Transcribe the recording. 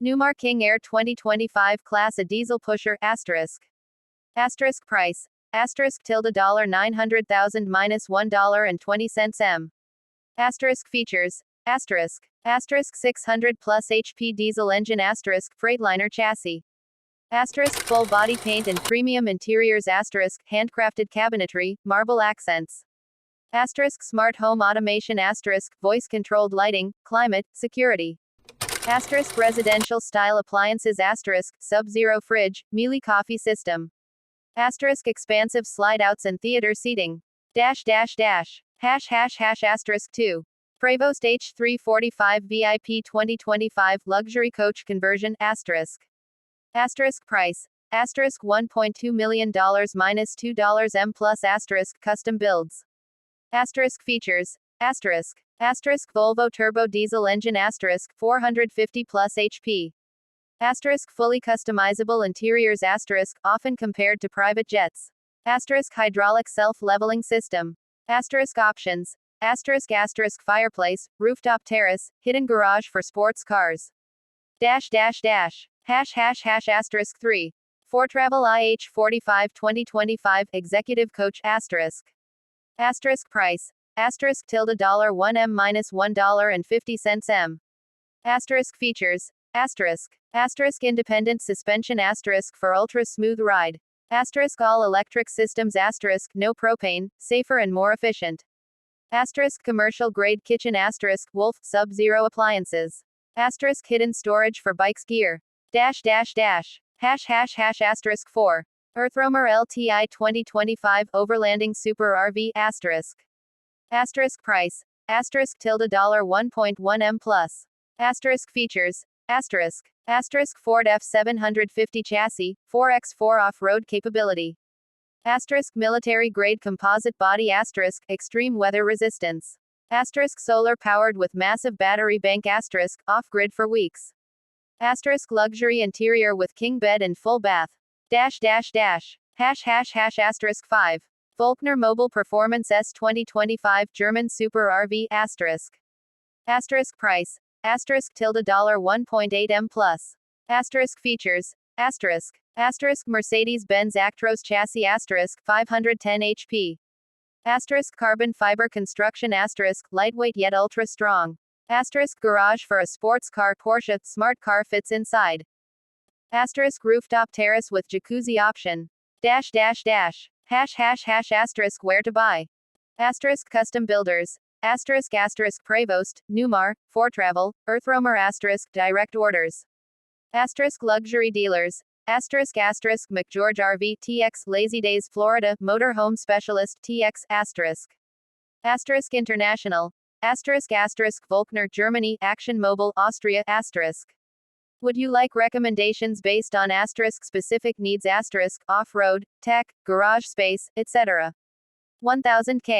Newmar King Air 2025 class a diesel pusher, asterisk. Asterisk price. Asterisk tilde $900,000 minus $1.20 m. Asterisk features. Asterisk. Asterisk 600 plus HP diesel engine asterisk Freightliner chassis. Asterisk full body paint and premium interiors asterisk handcrafted cabinetry, marble accents. Asterisk smart home automation asterisk voice controlled lighting, climate, security. Asterisk residential style appliances asterisk sub-zero fridge, Mealy coffee system. Asterisk expansive slide outs and theater seating. Asterisk 2. Prevost H345 VIP 2025 luxury coach conversion asterisk. Asterisk price. Asterisk $1.2 million minus $2 m plus asterisk custom builds. Asterisk features. Asterisk. Asterisk Volvo turbo diesel engine asterisk 450 plus HP. Asterisk fully customizable interiors asterisk often compared to private jets. Asterisk hydraulic self-leveling system. Asterisk options. Asterisk fireplace, rooftop terrace, hidden garage for sports cars. Asterisk 3. For Travel IH45 2025 executive coach asterisk. Asterisk price. Asterisk tilde $1 m minus $1.50 m. Asterisk features. Asterisk. Asterisk independent suspension asterisk for ultra smooth ride. Asterisk all electric systems asterisk no propane, safer and more efficient. Asterisk commercial grade kitchen asterisk Wolf sub-zero appliances. Asterisk hidden storage for bikes gear. Asterisk 4. Earthroamer LTI 2025 overlanding super RV asterisk. Asterisk price. Asterisk tilde $1.1 m plus. Asterisk features. Asterisk. Asterisk Ford F750 chassis, 4x4 off-road capability. Asterisk military grade composite body asterisk extreme weather resistance. Asterisk solar powered with massive battery bank asterisk off-grid for weeks. Asterisk luxury interior with king bed and full bath. Asterisk 5. Volkner Mobile Performance S 2025 German Super RV asterisk. Asterisk price. Asterisk tilde $1.8 m plus. Asterisk features. Asterisk. Asterisk Mercedes-Benz Actros chassis asterisk 510 HP. Asterisk carbon fiber construction asterisk lightweight yet ultra strong. Asterisk garage for a sports car Porsche smart car fits inside. Asterisk rooftop terrace with jacuzzi option. Asterisk where to buy. Asterisk custom builders. Asterisk Prevost, Newmar, For Travel, Earthroamer asterisk direct orders. Asterisk luxury dealers. Asterisk McGeorge RV TX Lazy Days Florida Motor Home Specialist TX asterisk. Asterisk International. Asterisk Volkner Germany Action Mobile Austria asterisk. Would you like recommendations based on asterisk specific needs asterisk off-road, tech, garage space, etc. 1000K